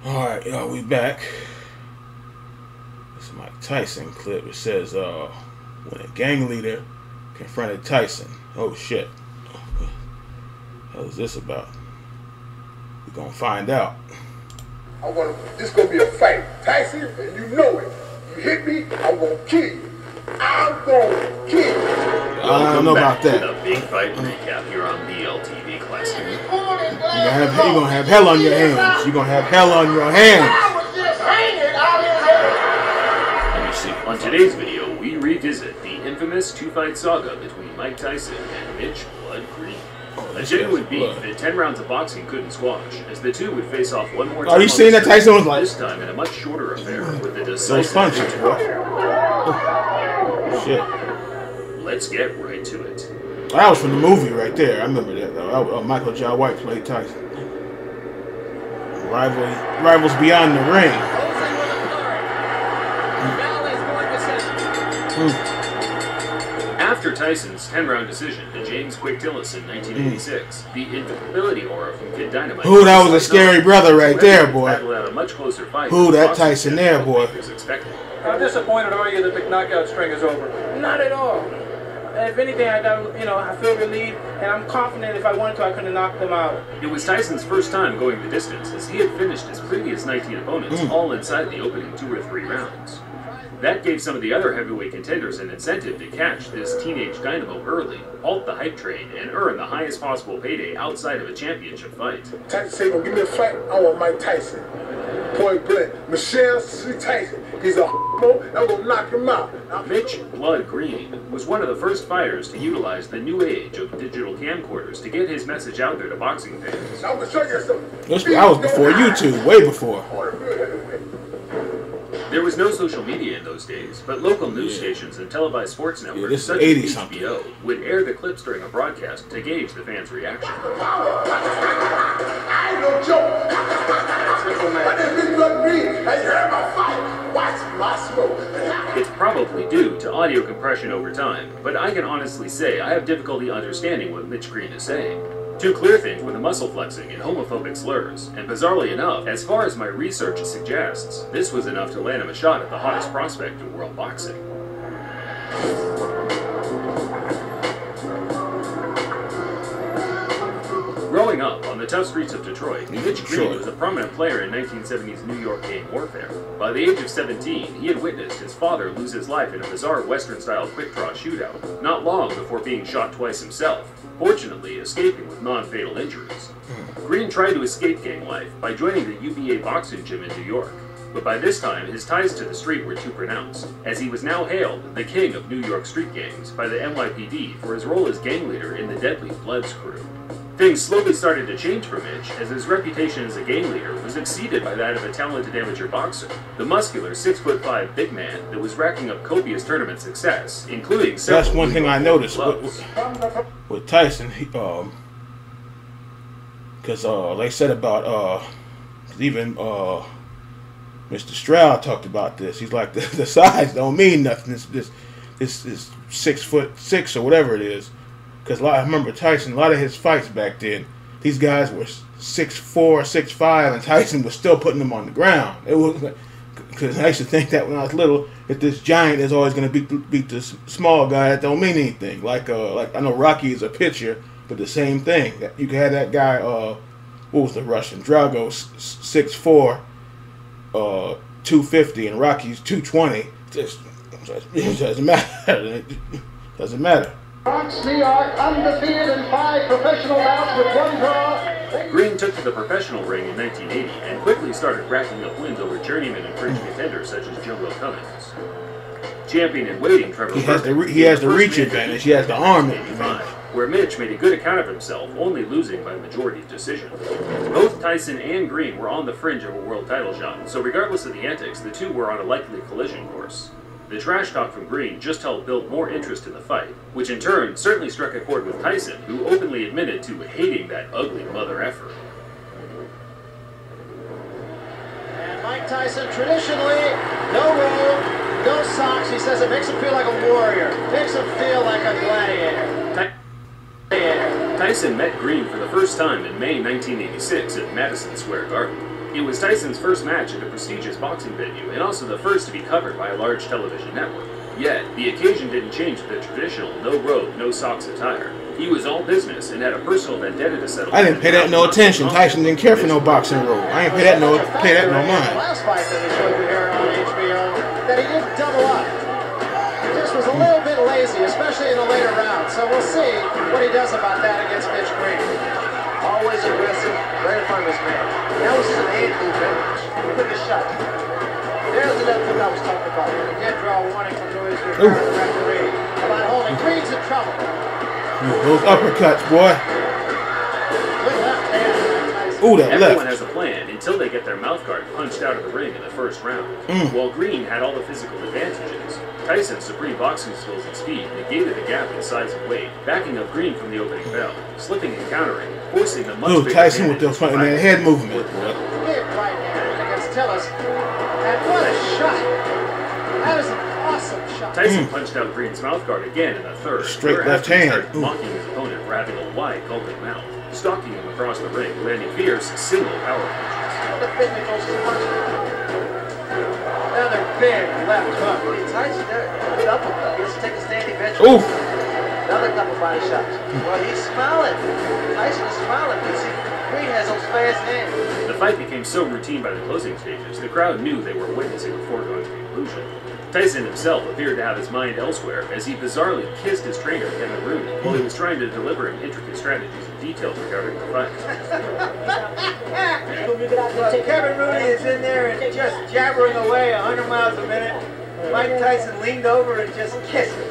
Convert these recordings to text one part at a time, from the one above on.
Alright, y'all, we back. This is Mike Tyson clip. It says, when a gang leader confronted Tyson. Oh, shit. What the hell is this about? We're gonna find out. This gonna be a fight. Tyson, and you know it. You hit me, I'm gonna kill you. I'm gonna kill you. I don't know about that. The big fight recap here on BLTV Classic. You're gonna have hell on your hands. You're gonna have hell on your hands. Let me see. On today's video, we revisit the infamous two-fight saga between Mike Tyson and Mitch Blood Green. A genuine beef that 10 rounds of boxing couldn't squash, as the two would face off one more time. Are you seeing that Tyson was like... This time in a much shorter affair with a Those decisive punches, victory. Shit. Let's get right to it. That was from the movie right there. I remember that, though. Michael J. White played Tyson. Rivals beyond the ring. After Tyson's 10-round decision to James Quick Tillis in 1986, the invincibility aura from Kid Dynamite... Ooh, that was a scary brother right there, boy. Out a much closer fight. Ooh, that Tyson there, boy. I'm disappointed already that the knockout string is over. Not at all. If anything, I feel relieved, and I'm confident if I wanted to, I could have knocked them out. It was Tyson's first time going the distance, as he had finished his previous 19 opponents all inside the opening 2 or 3 rounds. That gave some of the other heavyweight contenders an incentive to catch this teenage dynamo early, halt the hype train, and earn the highest possible payday outside of a championship fight. Tyson said, "Gonna give me a fight. I want Mike Tyson." Point blank. Michelle C. Tyson. He's a homo. I'm gonna knock him out. Mitch Blood Green was one of the first fighters to utilize the new age of digital camcorders to get his message out there to boxing fans. I'm gonna show you something. That was before YouTube, way before. There was no social media in those days, but local news stations and televised sports networks such as HBO would air the clips during a broadcast to gauge the fans' reaction. I ain't no joke. My name is Blood Green. Have you heard my fight? Watch my smoke. It's probably due to audio compression over time, but I can honestly say I have difficulty understanding what Mitch Green is saying. Too clear things with the muscle flexing and homophobic slurs, and bizarrely enough, as far as my research suggests, this was enough to land him a shot at the hottest prospect in world boxing. Growing up on the tough streets of Detroit, Mitch Green was a prominent player in 1970s New York gang warfare. By the age of 17, he had witnessed his father lose his life in a bizarre Western-style quick-draw shootout, not long before being shot twice himself, fortunately escaping with non-fatal injuries. Green tried to escape gang life by joining the UBA boxing gym in New York, but by this time his ties to the street were too pronounced, as he was now hailed the king of New York street gangs by the NYPD for his role as gang leader in the deadly Bloods crew. Things slowly started to change for Mitch, as his reputation as a gang leader was exceeded by that of a talented amateur boxer, the muscular 6'5" big man that was racking up copious tournament success, including several. That's one thing I noticed with Tyson, because like I said about even Mr. Stroud talked about this. He's like the size don't mean nothing. This 6'6" or whatever it is. Because I remember Tyson, a lot of his fights back then, these guys were 6'4", 6'5", and Tyson was still putting them on the ground. It was because I used to think that when I was little, if this giant is always going to beat this small guy, that don't mean anything. Like I know Rocky is a pitcher, but the same thing. You can have that guy. What was the Russian? Drago, 6'4", 250, and Rocky's 220. It doesn't matter. It doesn't matter. We are undefeated in 5 professional bouts with 1 draw. Green took to the professional ring in 1980 and quickly started racking up wins over journeyman and fringe contenders such as Jungle Cummings. Champion in waiting, Trevor He has the reach advantage. He has the arm advantage. Where Mitch made a good account of himself, only losing by majority decision. Both Tyson and Green were on the fringe of a world title shot, so regardless of the antics, the two were on a likely collision course. The trash talk from Green just helped build more interest in the fight, which in turn certainly struck a chord with Tyson, who openly admitted to hating that ugly mother effer. And Mike Tyson, traditionally, no robe, no socks. He says it makes him feel like a warrior, makes him feel like a gladiator. Tyson met Green for the first time in May 1986 at Madison Square Garden. It was Tyson's first match at a prestigious boxing venue, and also the first to be covered by a large television network. Yet, the occasion didn't change the traditional no-robe, no-socks attire. He was all business and had a personal vendetta to settle. I didn't pay that no attention. Tyson didn't care for no boxing robe. I ain't pay that no mind. Last fight that we showed you here on HBO, that he didn't double up. He just was a little bit lazy, especially in the later rounds. So we'll see what he does about that against Mitch Green. Always aggressive, very fun this man. That was just an hand movement. He took a shot. There's another thing I was talking about. He did draw a warning from Louis Rivera, the referee, about holding Green's in trouble. Those uppercuts, boy. Good left hand. Ooh, that Everyone left. has a plan until they get their mouthguard punched out of the ring in the first round. While Green had all the physical advantages, Tyson's supreme boxing skills and speed negated the gap in size and weight, backing up Green from the opening bell, slipping and countering, forcing the much bigger Tyson with advantage those fucking head movement, boy. Big right hand against Tillis. And what a shot. That is an awesome shot. Tyson punched out Green's mouthguard again in the third. Straight where left after he hand. started mocking his opponent for having a wide, gulping mouth, stalking him across the ring, landing fierce, single power punches. The fitness goes to punch. Another big left hook. Tyson there, good uppercut. He has to take a standing bench. Oof. Another couple body shots. Well, he's smiling. Tyson is smiling because Green has those fast hands. The fight became so routine by the closing stages, the crowd knew they were witnessing a foregone conclusion. Tyson himself appeared to have his mind elsewhere as he bizarrely kissed his trainer, Kevin Rooney, while he was trying to deliver him intricate strategies and details regarding the fight. Well, Kevin Rooney is in there and just jabbering away 100 miles a minute. Mike Tyson leaned over and just kissed him.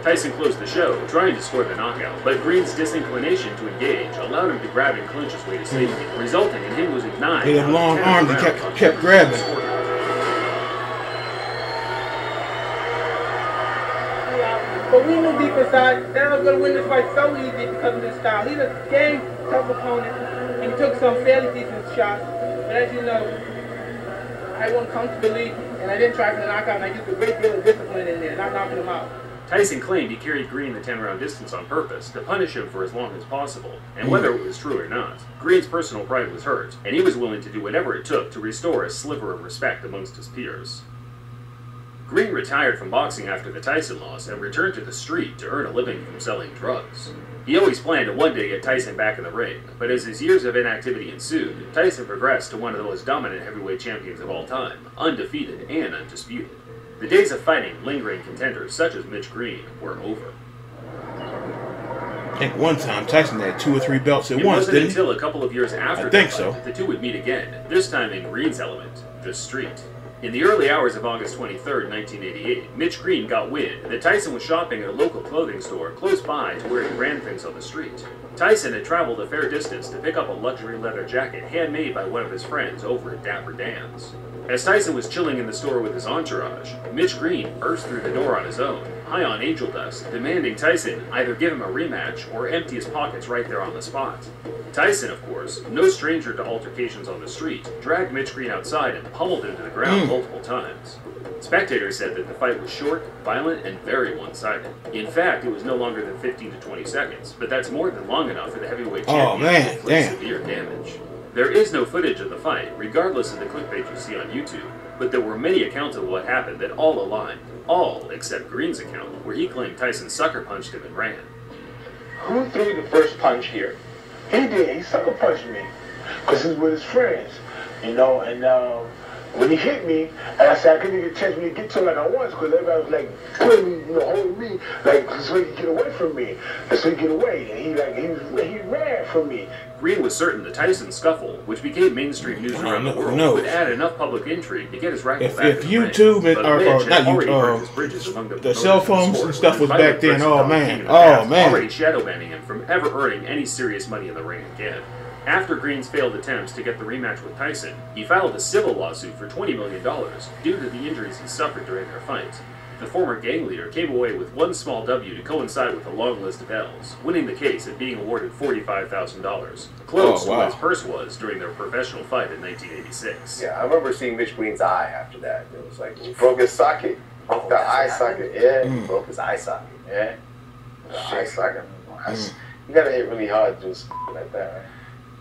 Tyson closed the show, trying to score the knockout, but Green's disinclination to engage allowed him to grab and clinch his way to safety, resulting in him losing 9. He had long arms, he kept grabbing. But we knew deep inside that I was going to win this fight so easy because of this style. He's a game tough opponent, and he took some fairly decent shots. But as you know, I won comfortably, and I didn't try for the knockout, and I used a great deal of discipline in there, not knocking him out. Tyson claimed he carried Green the 10-round distance on purpose to punish him for as long as possible, and whether it was true or not, Green's personal pride was hurt, and he was willing to do whatever it took to restore a sliver of respect amongst his peers. Green retired from boxing after the Tyson loss and returned to the street to earn a living from selling drugs. He always planned to one day get Tyson back in the ring, but as his years of inactivity ensued, Tyson progressed to one of the most dominant heavyweight champions of all time, undefeated and undisputed. The days of fighting lingering contenders such as Mitch Green were over. I think one time Tyson had 2 or 3 belts at It once, wasn't didn't he? until a couple of years after I think that so. fight that the two would meet again, this time in Green's element, the street. In the early hours of August 23, 1988, Mitch Green got wind that Tyson was shopping at a local clothing store close by to where he ran things on the street. Tyson had traveled a fair distance to pick up a luxury leather jacket handmade by one of his friends over at Dapper Dan's. As Tyson was chilling in the store with his entourage, Mitch Green burst through the door on his own, high on angel dust, demanding Tyson either give him a rematch or empty his pockets right there on the spot. Tyson, of course, no stranger to altercations on the street, dragged Mitch Green outside and pummeled him to the ground multiple times. Spectators said that the fight was short, violent, and very one-sided. In fact, it was no longer than 15 to 20 seconds, but that's more than long enough for the heavyweight champion to inflict severe damage. There is no footage of the fight, regardless of the clickbait you see on YouTube, but there were many accounts of what happened that all aligned, all except Green's account, where he claimed Tyson sucker punched him and ran. Who threw the first punch here? He did. He sucker punched me because he's with his friends, you know. And when he hit me, and I said I couldn't get a chance to get to him like I was because everybody was like pulling me, you know, holding me, like so he could get away from me, and so he get away. And he ran from me. Green was certain the Tyson scuffle, which became mainstream news around the world, would add enough public intrigue to get his rival back If in the ring. YouTube But or Mitch had not already burned YouTube, his bridges among the cell phones and stuff was Violent back then. threats Oh of man, King of the Cats, oh man. already shadow banning him from ever earning any serious money in the ring again. After Green's failed attempts to get the rematch with Tyson, he filed a civil lawsuit for $20 million due to the injuries he suffered during their fight. The former gang leader came away with one small W to coincide with a long list of L's, winning the case and being awarded $45,000, close to what his purse was during their professional fight in 1986. Yeah, I remember seeing Mitch Green's eye after that. It was like, he broke his socket. Broke the eye socket. Yeah, he broke his eye socket. Yeah. The eye socket. You gotta hit really hard to do like that, right?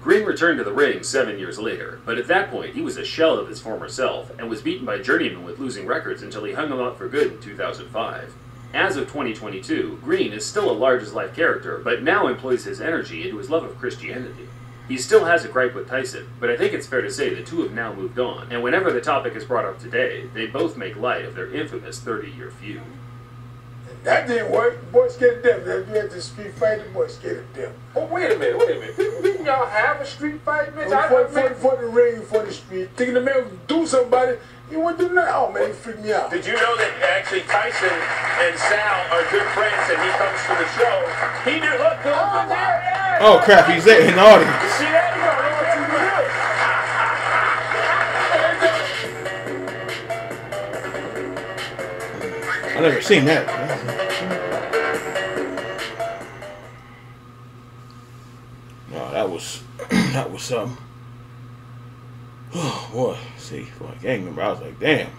Green returned to the ring 7 years later, but at that point he was a shell of his former self and was beaten by journeymen with losing records until he hung him up for good in 2005. As of 2022, Green is still a large-as-life character, but now employs his energy into his love of Christianity. He still has a gripe with Tyson, but I think it's fair to say the two have now moved on, and whenever the topic is brought up today, they both make light of their infamous 30-year feud. That didn't work. The boy scared to death. That you had the street fight, the boy scared to death. Oh, wait a minute. Didn't y'all have a street fight, Mitch? For the ring, for the street. Thinking the man would do somebody, he wouldn't do nothing. Oh, man, he freaked me out. Did you know that actually Tyson and Sal are good friends and he comes to the show? He did look good. Oh, crap, he's there in the audience. You see that? You know what you I never seen that. No, that was something. Oh boy, see, for a gang member, I was like, damn.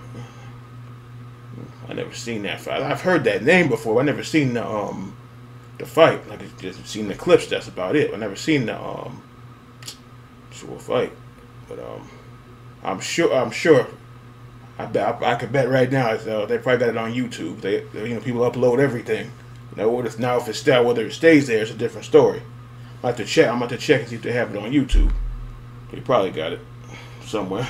I never seen that fight. I've heard that name before. But I never seen the fight. Like, I just seen the clips. That's about it. I never seen the actual fight. But I'm sure. I could bet right now they probably got it on YouTube. They people upload everything. Now if it's still, whether it stays there, it's a different story. I'm about to check and see if they have it on YouTube. They probably got it somewhere.